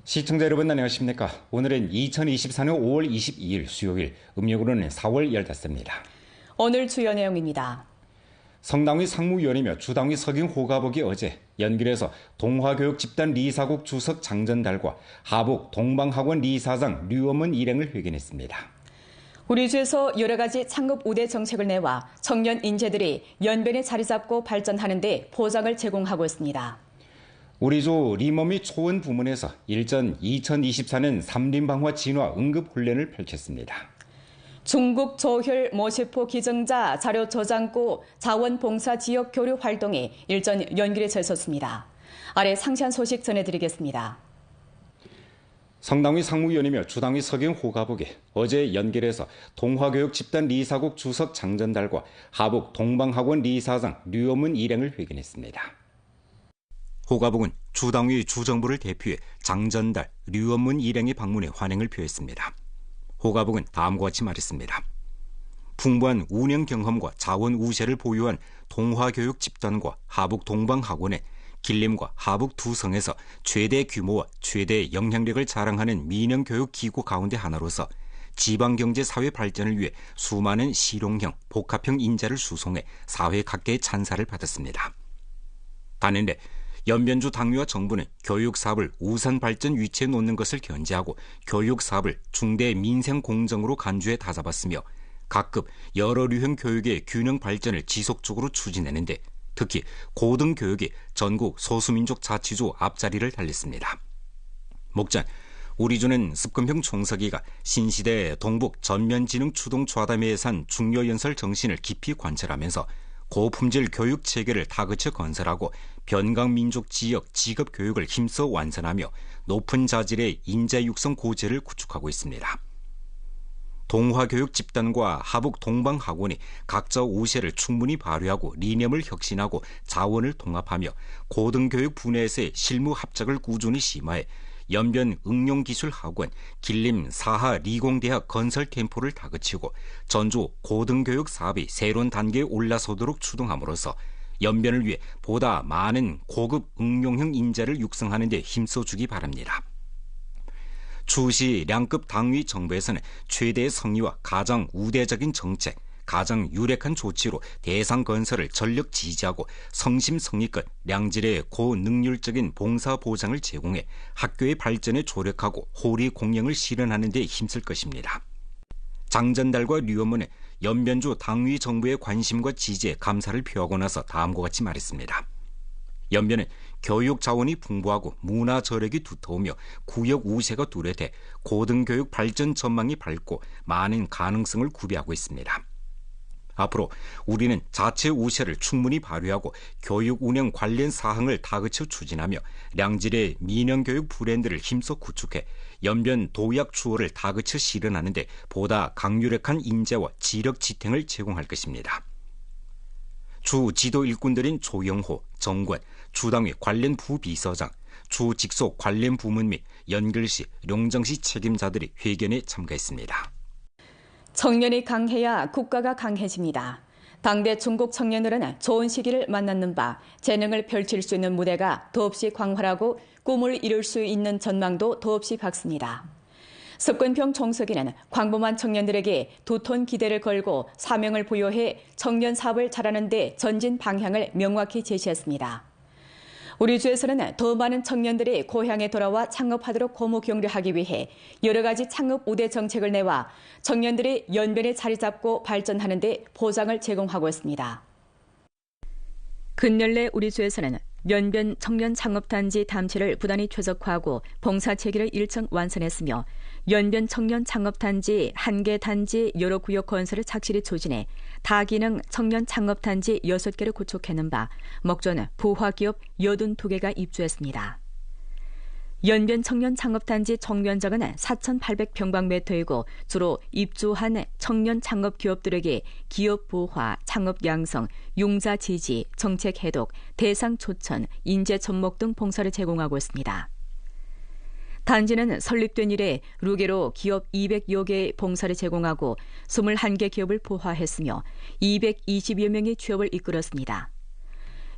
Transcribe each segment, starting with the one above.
시청자 여러분 안녕하십니까? 오늘은 2024년 5월 22일 수요일, 음력으로는 4월 15일입니다. 오늘 주요 내용입니다. 성당위 상무위원이며 주당위 석인 호가복이 어제 연길에서 동화교육 집단 리사국 주석 장전달과 하북 동방학원 리사장 류엄은 일행을 회견했습니다. 우리 주에서 여러 가지 창업 우대 정책을 내와 청년 인재들이 연변에 자리 잡고 발전하는 데 보장을 제공하고 있습니다. 우리조 리머 및 초원 부문에서 일전 2024년 삼림방화 진화 응급훈련을 펼쳤습니다. 중국 조혈 모시포 기증자 자료 저장고 자원봉사 지역 교류 활동이 일전 연길에 졌었습니다. 아래 상세한 소식 전해드리겠습니다. 성당위 상무위원이며 주당위 석인 호가복이 어제 연길에서 동화교육 집단 리사국 주석 장전달과 하북 동방학원 리사장 류엄은 일행을 회견했습니다. 호가복은 주당위 주정부를 대표해 장전달, 류엄은 일행의 방문에 환영을 표했습니다. 호가복은 다음과 같이 말했습니다. 풍부한 운영 경험과 자원 우세를 보유한 동화교육 집단과 하북 동방학원의 길림과 하북 두 성에서 최대 규모와 최대 영향력을 자랑하는 민영교육기구 가운데 하나로서 지방경제사회 발전을 위해 수많은 실용형, 복합형 인재를 수송해 사회 각계의 찬사를 받았습니다. 단연에 연변주 당위와 정부는 교육사업을 우선 발전 위치에 놓는 것을 견제하고 교육사업을 중대 민생 공정으로 간주해 다잡았으며 각급 여러 류형 교육의 균형 발전을 지속적으로 추진하는데 특히 고등교육이 전국 소수민족 자치주 앞자리를 달렸습니다. 목전 우리주는 습금형 총서기가 신시대 동북 전면지능 추동 좌담에 예산 중요연설 정신을 깊이 관찰하면서 고품질 교육 체계를 다그쳐 건설하고 변강민족 지역 직업 교육을 힘써 완성하며 높은 자질의 인재 육성 고제를 구축하고 있습니다. 동화교육 집단과 하북 동방학원이 각자 우세를 충분히 발휘하고 리념을 혁신하고 자원을 통합하며 고등교육 분야에서의 실무 합작을 꾸준히 심화해 연변 응용기술학원, 길림 사하 리공대학 건설 캠프를 다그치고 전주 고등교육 사업이 새로운 단계에 올라서도록 추동함으로써 연변을 위해 보다 많은 고급 응용형 인재를 육성하는 데 힘써주기 바랍니다. 주시 량급 당위 정부에서는 최대의 성의와 가장 우대적인 정책, 가장 유력한 조치로 대상 건설을 전력 지지하고 성심성의껏 량질의 고능률적인 봉사 보장을 제공해 학교의 발전에 조력하고 호리 공영을 실현하는 데 힘쓸 것입니다. 장전달과 류엄은은 연변주 당위 정부의 관심과 지지에 감사를 표하고 나서 다음과 같이 말했습니다. 연변은 교육 자원이 풍부하고 문화 저력이 두터우며 구역 우세가 뚜렷해 고등교육 발전 전망이 밝고 많은 가능성을 구비하고 있습니다. 앞으로 우리는 자체 우세를 충분히 발휘하고 교육 운영 관련 사항을 다그쳐 추진하며 량질의 민영교육 브랜드를 힘써 구축해 연변 도약 추호를 다그쳐 실현하는 데 보다 강유력한 인재와 지력 지탱을 제공할 것입니다. 주 지도 일꾼들인 조영호, 정관, 주당위 관련 부비서장, 주 직속 관련 부문 및 연결시, 용정시 책임자들이 회견에 참가했습니다. 청년이 강해야 국가가 강해집니다. 당대 중국 청년들은 좋은 시기를 만났는 바 재능을 펼칠 수 있는 무대가 더없이 광활하고 꿈을 이룰 수 있는 전망도 더없이 밝습니다. 석근평 총서기는 광범한 청년들에게 두톤 기대를 걸고 사명을 부여해 청년 사업을 잘하는 데 전진 방향을 명확히 제시했습니다. 우리 주에서는 더 많은 청년들이 고향에 돌아와 창업하도록 고무 격려하기 위해 여러 가지 창업 우대 정책을 내와 청년들이 연변에 자리 잡고 발전하는 데 보장을 제공하고 있습니다. 근열내 우리 주에서는 연변 청년 창업단지 담치를 부단히 최적화하고 봉사체계를 일정 완성했으며 연변 청년 창업단지 1개 단지 여러 구역 건설을 착실히 추진해 다기능 청년 창업단지 6개를 구축해낸 바 목전 부화기업 82개가 입주했습니다. 연변 청년 창업단지 총면적은 4,800평방미터이고 주로 입주한 청년 창업 기업들에게 기업 부화, 창업 양성, 융자 지지, 정책 해독, 대상 초청, 인재 접목 등 봉사를 제공하고 있습니다. 단지는 설립된 이래 루게로 기업 200여 개의 봉사를 제공하고 21개 기업을 부화했으며 220여 명의 취업을 이끌었습니다.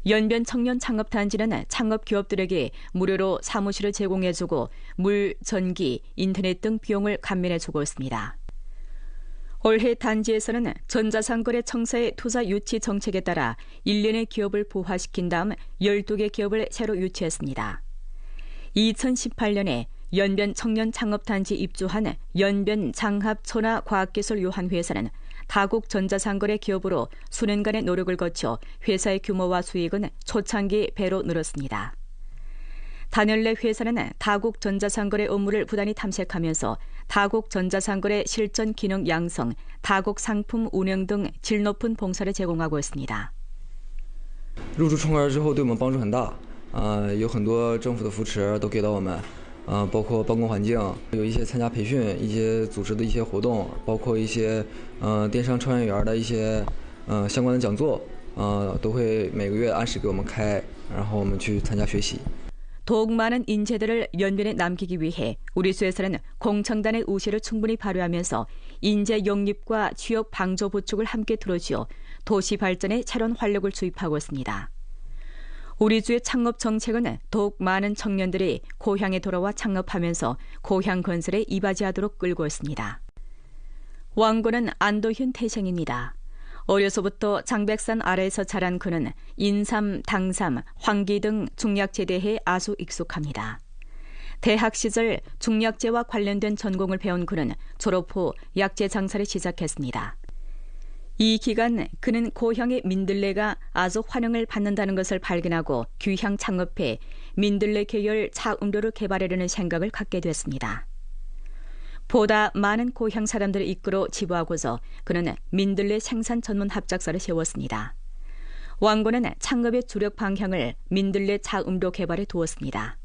연변 청년 창업단지는 창업 기업들에게 무료로 사무실을 제공해주고 물, 전기, 인터넷 등 비용을 감면해주고 있습니다. 올해 단지에서는 전자상거래 청사의 투자 유치 정책에 따라 1년의 기업을 부화시킨 다음 12개 기업을 새로 유치했습니다. 2018년에 연변 청년 창업단지 입주한 연변 장합천하과학기술유한회사는 다국 전자상거래 기업으로 수년간의 노력을 거쳐 회사의 규모와 수익은 초창기 배로 늘었습니다. 단연래 회사는 다국 전자상거래 업무를 부단히 탐색하면서 다국 전자상거래 실전 기능 양성, 다국 상품 운영 등 질 높은 봉사를 제공하고 있습니다. 入驻创客之后对我们帮助很大，有很多政府的扶持都给到我们，包括办公环境，有一些参加培训，一些组织的一些活动，包括一些电商创业园的一些相关的讲座，都会每个月按时给我们开，然后我们去参加学习。 더욱 많은 인재들을 연변에 남기기 위해 우리 수에서는 공청단의 우세를 충분히 발휘하면서 인재 영입과 취업 방조 보충을 함께 들어주어 도시 발전에 차원 활력을 주입하고 있습니다. 우리 주의 창업 정책은 더욱 많은 청년들이 고향에 돌아와 창업하면서 고향 건설에 이바지하도록 끌고 있습니다. 왕고는 안도현 태생입니다. 어려서부터 장백산 아래에서 자란 그는 인삼, 당삼, 황기 등 중약재대에 아주 익숙합니다. 대학 시절 중약재와 관련된 전공을 배운 그는 졸업 후 약재 장사를 시작했습니다. 이 기간 그는 고향의 민들레가 아주 환영을 받는다는 것을 발견하고 귀향 창업해 민들레 계열 차 음료를 개발하려는 생각을 갖게 됐습니다. 보다 많은 고향 사람들을 이끌어 지부하고서 그는 민들레 생산 전문 합작사를 세웠습니다. 왕고는 창업의 주력 방향을 민들레 차음료 개발에 두었습니다.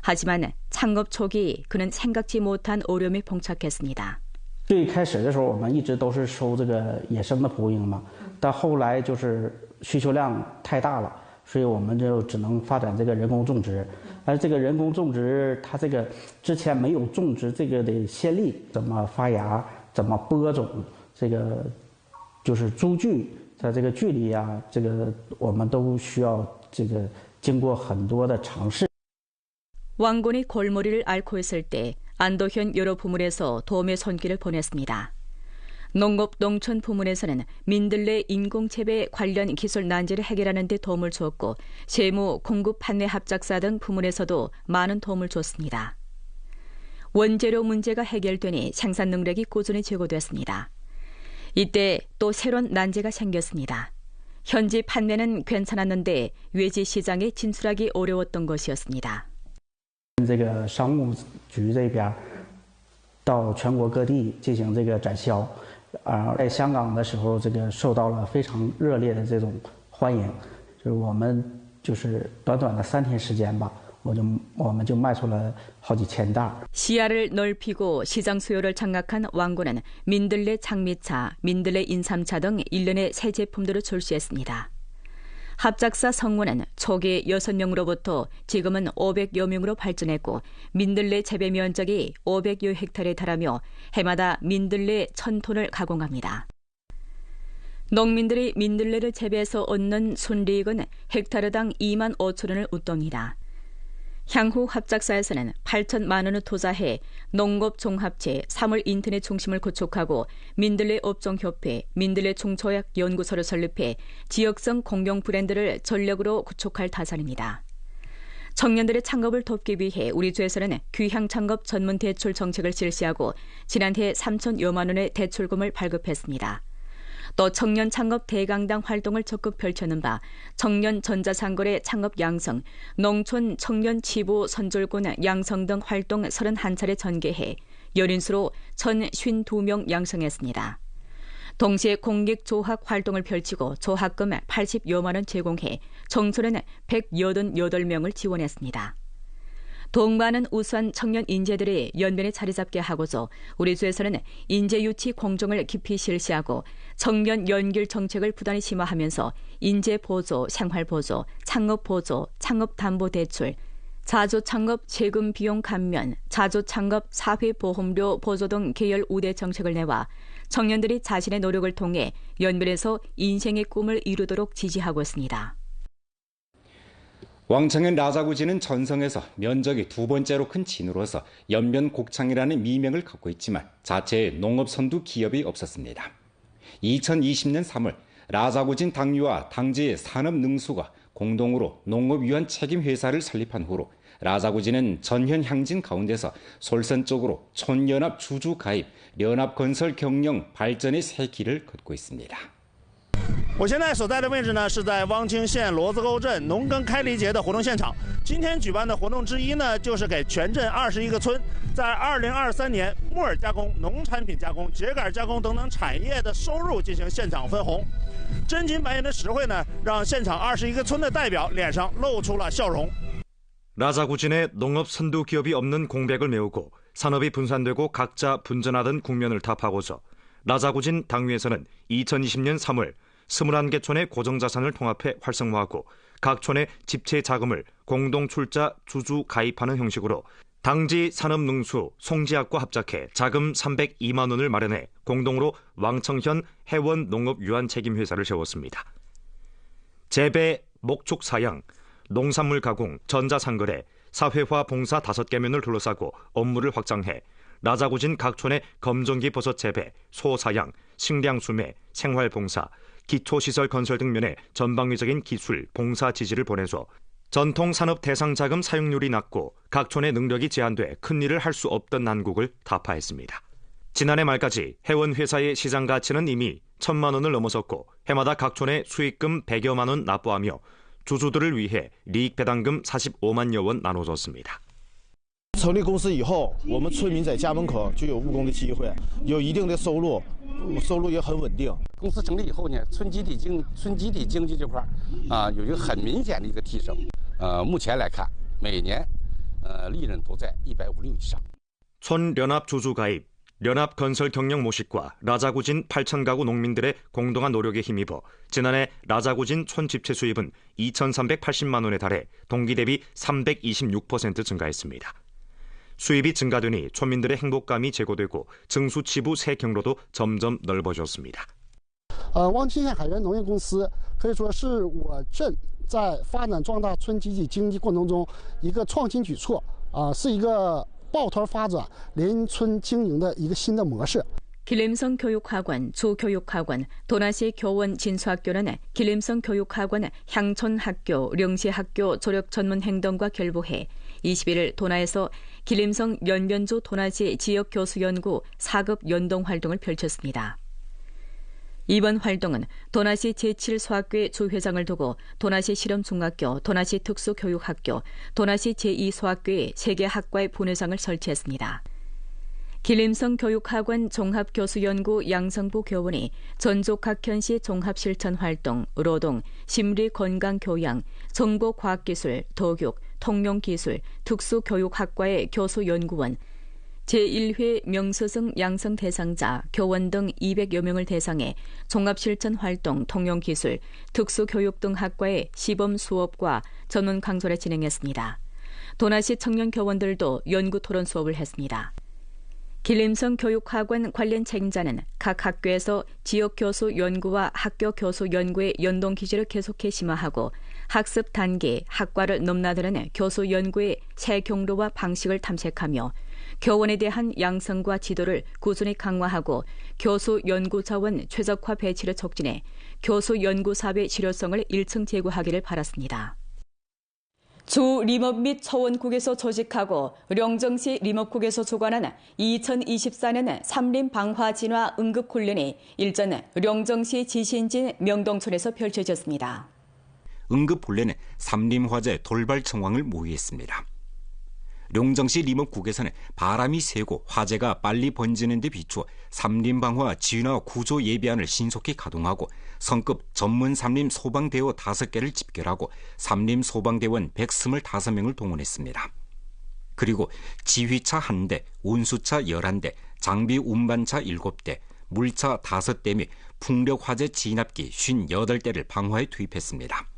하지만 창업 초기 그는 생각지 못한 어려움에 봉착했습니다. 最开始的时候，我们一直都是收这个野生的蒲公英嘛，但后来就是需求量太大了，所以我们就只能发展这个人工种植。而这个人工种植，它这个之前没有种植这个的先例，怎么发芽，怎么播种，这个就是株距的这个距离啊，这个我们都需要这个经过很多的尝试。 왕곤이 골머리를 앓고 있을 때 안도현 여러 부문에서 도움의 손길을 보냈습니다. 농업 농촌 부문에서는 민들레 인공재배 관련 기술 난제를 해결하는 데 도움을 주었고 세무, 공급 판매 합작사 등 부문에서도 많은 도움을 줬습니다. 원재료 문제가 해결되니 생산 능력이 꾸준히 제고됐습니다. 이때 또 새로운 난제가 생겼습니다. 현지 판매는 괜찮았는데 외지 시장에 진출하기 어려웠던 것이었습니다. 这个商务局这边到全国各地进行这个展销，在香港的时候，这个受到了非常热烈的这种欢迎。就是我们就是短短的3天时间吧，我们就卖出了好几千袋。 시야를 넓히고 시장 수요를 장악한 왕고는 민들레 장미차, 민들레 인삼차 등 일련의 새 제품들을 출시했습니다. 합작사 성원은 초기 6명으로부터 지금은 500여 명으로 발전했고 민들레 재배 면적이 500여 헥타르에 달하며 해마다 민들레 1000톤을 가공합니다. 농민들이 민들레를 재배해서 얻는 순이익은 헥타르당 2만 5천 원을 웃돕니다. 향후 합작사에서는 8천만 원을 투자해 농업종합체, 사물 인터넷 중심을 구축하고 민들레 업종협회, 민들레 중초약 연구소를 설립해 지역성 공용 브랜드를 전력으로 구축할 타산입니다. 청년들의 창업을 돕기 위해 우리 주에서는 귀향 창업 전문 대출 정책을 실시하고 지난해 3천여만 원의 대출금을 발급했습니다. 또 청년 창업 대강당 활동을 적극 펼쳐는 바 청년 전자상거래 창업 양성, 농촌 청년 지부 선졸군 양성 등 활동 31차례 전개해 연인수로 1,052명 양성했습니다. 동시에 공익 조학 활동을 펼치고 조학금 80여만 원 제공해 청소년 188명을 지원했습니다. 더욱 많은 우수한 청년 인재들이 연변에 자리 잡게 하고서 우리 주에서는 인재 유치 공정을 깊이 실시하고 청년 연결 정책을 부단히 심화하면서 인재 보조, 생활 보조, 창업 보조, 창업 담보 대출, 자조 창업 세금 비용 감면, 자조 창업 사회 보험료 보조 등 계열 우대 정책을 내와 청년들이 자신의 노력을 통해 연변에서 인생의 꿈을 이루도록 지지하고 있습니다. 왕청현 라자구지는 전성에서 면적이 두 번째로 큰 진으로서 연변 곡창이라는 미명을 갖고 있지만 자체에 농업 선두 기업이 없었습니다. 2020년 3월 라자구진 당유와 당지의 산업능수가 공동으로 농업유한 책임회사를 설립한 후로 라자구진은 전현 향진 가운데서 솔선 쪽으로 촌연합 주주 가입, 연합건설 경영 발전의 새 길을 걷고 있습니다. 我现在所在的位置呢，是在汪清县骡子沟镇农耕开犁节的活动现场。今天举办的活动之一呢，就是给全镇21个村，在2023年木耳加工、农产品加工、秸秆加工等等产业的收入进行现场分红。真金白银的实惠呢，让现场21个村的代表脸上露出了笑容。 라자구진의 농업 선두 기업이 없는 공백을 메우고 산업이 분산되고 각자 분전하던 국면을 타파하고서 라자구진 당위에서는 2020년 3월 21개 촌의 고정자산을 통합해 활성화하고 각 촌의 집체 자금을 공동 출자 주주 가입하는 형식으로 당지 산업능수 송지학과 합작해 자금 302만 원을 마련해 공동으로 왕청현 해원 농업 유한 책임 회사를 세웠습니다. 재배, 목축 사양, 농산물 가공, 전자상거래, 사회화 봉사 5개면을 둘러싸고 업무를 확장해 라자구진 각 촌의 검정기 버섯 재배, 소사양, 식량 수매, 생활봉사, 기초시설 건설 등 면에 전방위적인 기술, 봉사 지지를 보내서 전통 산업 대상 자금 사용률이 낮고 각 촌의 능력이 제한돼 큰 일을 할 수 없던 난국을 타파했습니다. 지난해 말까지 해원 회사의 시장 가치는 이미 1,000만 원을 넘어섰고 해마다 각 촌에 수익금 100여만 원 납부하며 주주들을 위해 리익 배당금 45만여 원 나눠줬습니다. 成立公司以后，我们村民在家门口就有务工的机会，有一定的收入，收入也很稳定。公司成立以后呢，村集体经济这块有一个很明显的一个提升。目前来看，每年利润都在156以上。 촌 연합 주주 가입, 연합 건설 경영 모식과 라자구진 8,000가구 농민들의 공동한 노력에 힘입어 지난해 라자구진 촌 집체 수입은 2,380만 원에 달해 동기 대비 326% 증가했습니다. 수입이 증가되니 촌민들의 행복감이 제고되고 증수치부 새 경로도 점점 넓어졌습니다. 汪清县海源农业公司可以说是我镇在发展壮大村集体经济过程中一个创新举措是一个抱团发展联村经营的一个新的模式。 길림성 교육학원, 조교육학원, 도나시 교원 진수학교는 길림성 교육학원 향촌학교, 령시학교 조력 전문 행동과 결부해 21일 도나에서 길림성 연변조 도나시 지역교수연구 4급 연동 활동을 펼쳤습니다. 이번 활동은 도나시 제7소학교의 주회장을 두고 도나시 실험중학교, 도나시 특수교육학교, 도나시 제2소학교의 3개 학과의 분회장을 설치했습니다. 길림성 교육학원 종합교수연구 양성부 교원이 전족학현시 종합실천활동, 노동, 심리건강교양, 정보과학기술, 도교육, 통용기술, 특수교육학과의 교수연구원, 제1회 명서성 양성 대상자, 교원 등 200여 명을 대상해 종합실천활동, 통용기술, 특수교육 등 학과의 시범 수업과 전문 강좌를 진행했습니다. 도나시 청년 교원들도 연구토론 수업을 했습니다. 길림성 교육학원 관련 책임자는 각 학교에서 지역교수 연구와 학교 교수 연구의 연동 기지를 계속해 심화하고 학습 단계, 학과를 넘나드는 교수 연구의 새 경로와 방식을 탐색하며 교원에 대한 양성과 지도를 꾸준히 강화하고 교수 연구 자원 최적화 배치를 촉진해 교수 연구 사업의 실효성을 1층 제고하기를 바랐습니다. 주 림업 및 초원국에서 조직하고 령정시 림업국에서 주관하는 2024년 삼림 방화 진화 응급 훈련이 일전 령정시 지신진 명동촌에서 펼쳐졌습니다. 응급 훈련에 삼림화재 돌발 정황을 모의했습니다. 룡정시 림업국에서는 바람이 세고 화재가 빨리 번지는 데 비추어 삼림방화 진화 구조 예비안을 신속히 가동하고 성급 전문 삼림 소방대원 5개를 집결하고 삼림 소방대원 125명을 동원했습니다. 그리고 지휘차 1대, 운수차 11대, 장비 운반차 7대, 물차 5대 및 풍력화재 진압기 58대를 방화에 투입했습니다.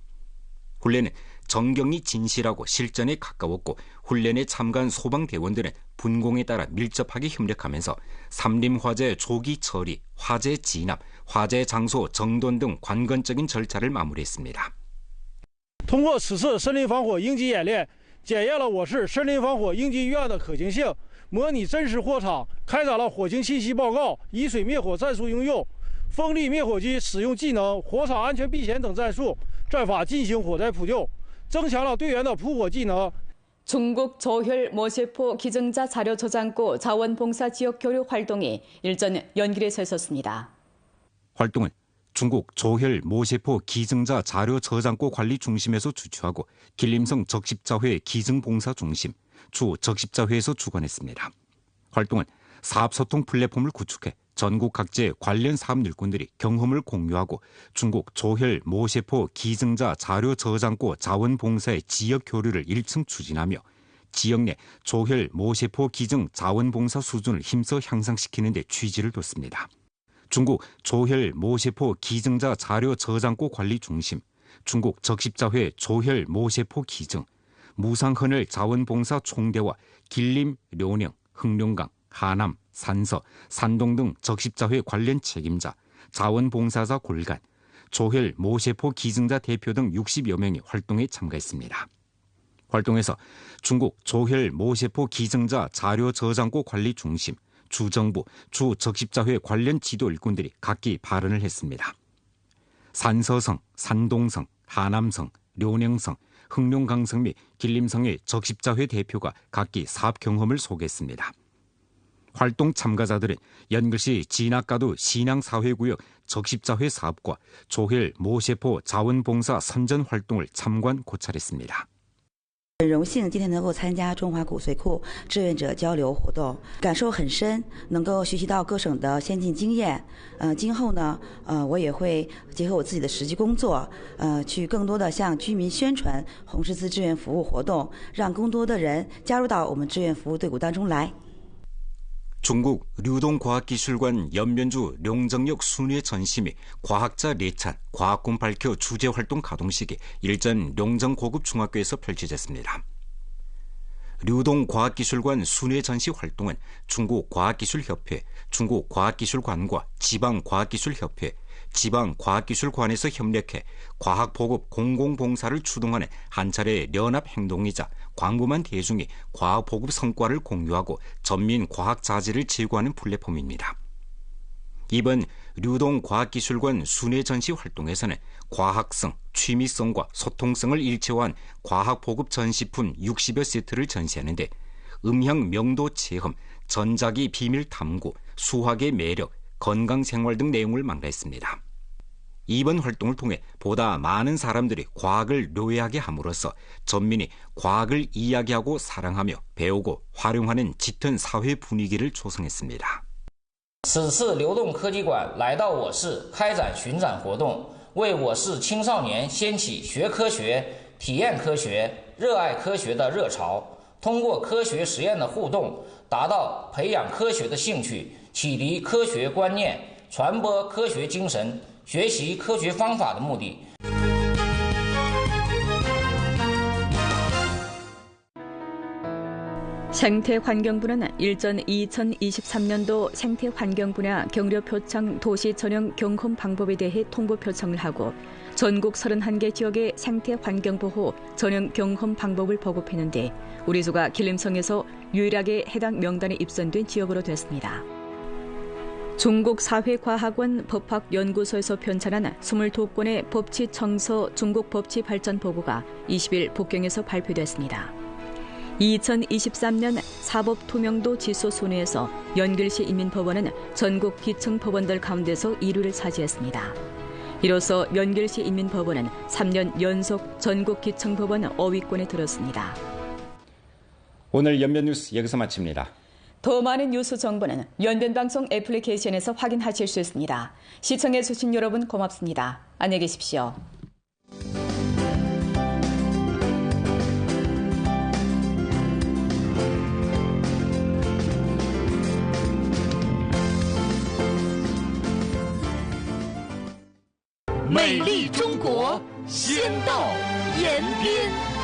훈련은 정경이 진실하고 실전에 가까웠고 훈련에 참가한 소방대원들은 분공에 따라 밀접하게 협력하면서 삼림화재 조기 처리, 화재 진압, 화재 장소 정돈 등 관건적인 절차를 마무리했습니다. 通过此次森林防火应急演练，检验了我市森林防火应急预案的可行性，模拟真实火场，开展了火情信息报告、以水灭火战术应用、风力灭火机使用技能、火场安全避险等战术，战法进行火灾扑救，增强了队员的扑火技能。 중국 조혈 모세포 기증자 자료 저장고 자원봉사 지역 교류 활동이 일전 연길에 섰습니다. 활동은 중국 조혈 모세포 기증자 자료 저장고 관리 중심에서 주최하고 길림성 적십자회 기증봉사 중심, 주 적십자회에서 주관했습니다. 활동은 사업소통 플랫폼을 구축해 전국 각지의 관련 사업 일꾼들이 경험을 공유하고 중국 조혈 모세포 기증자 자료 저장고 자원봉사의 지역 교류를 1층 추진하며 지역 내 조혈 모세포 기증 자원봉사 수준을 힘써 향상시키는 데 취지를 뒀습니다. 중국 조혈 모세포 기증자 자료 저장고 관리 중심, 중국 적십자회 조혈 모세포 기증, 무상헌을 자원봉사 총대와 길림, 료寧, 흑룡강, 하남, 산서, 산동 등 적십자회 관련 책임자, 자원봉사자 골간, 조혈 모세포 기증자 대표 등 60여 명이 활동에 참가했습니다. 활동에서 중국 조혈 모세포 기증자 자료 저장고 관리 중심, 주정부, 주 적십자회 관련 지도 일꾼들이 각기 발언을 했습니다. 산서성, 산동성, 하남성, 료寧성, 흑룡강성 및 길림성의 적십자회 대표가 각기 사업 경험을 소개했습니다. 활동 참가자들은 연글시 진학가도 신앙사회구역 적십자회 사업과 조혈 모세포 자원봉사 선전 활동을 참관 고찰했습니다. 很荣幸今天能够参加中华骨髓库志愿者交流活动，感受很深，能够学习到各省的先进经验。今后呢，我也会结合我自己的实际工作，去更多的向居民宣传红十字志愿服务活动，让更多的人加入到我们志愿服务队伍当中来。 중국 류동과학기술관 연변주 룡정역 순회 전시 및 과학자 내찬 과학군 밝혀 주제활동 가동식이 일전 룡정고급중학교에서 펼쳐졌습니다. 류동과학기술관 순회 전시 활동은 중국과학기술협회, 중국과학기술관과 지방과학기술협회, 지방과학기술관에서 협력해 과학보급 공공봉사를 추동하는 한 차례 연합행동이자 광범한 대중이 과학보급 성과를 공유하고 전민 과학자재를 제공하는 플랫폼입니다. 이번 류동과학기술관 순회 전시 활동에서는 과학성, 취미성과 소통성을 일체화한 과학보급 전시품 60여 세트를 전시하는데 음향 명도 체험, 전자기 비밀 탐구, 수학의 매력, 건강생활 등 내용을 망라했습니다. 이번 활동을 통해 보다 많은 사람들이 과학을 묘해하게 함으로써 전민이 과학을 이야기하고 사랑하며 배우고 활용하는 짙은 사회 분위기를 조성했습니다. 此次流动科技馆来到我市开展巡展活动，为我市青少年掀起学科学、体验科学、热爱科学的热潮。通过科学实验的互动，达到培养科学的兴趣、启迪科学观念、传播科学精神、学习科学方法的目的。 생태환경부는 일전 2023년도 생태환경 분야 경료 표창 도시 전형 경험 방법에 대해 통보 표창을 하고 전국 31개 지역의 생태환경보호 전형 경험 방법을 보급했는데 우리 수가 길림성에서 유일하게 해당 명단에 입선된 지역으로 됐습니다. 중국사회과학원 법학연구소에서 편찬한 22건의 법치청서 중국법치발전보고가 20일 북경에서 발표됐습니다. 2023년 사법투명도 지수 순위에서 연길시 인민법원은 전국 기층법원들 가운데서 1위를 차지했습니다. 이로써 연길시 인민법원은 3년 연속 전국 기층법원 5위권에 들었습니다. 오늘 연변뉴스 여기서 마칩니다. 더 많은 뉴스 정보는 연변방송 애플리케이션에서 확인하실 수 있습니다. 시청해주신 여러분 고맙습니다. 안녕히 계십시오.美丽中国，仙道延边。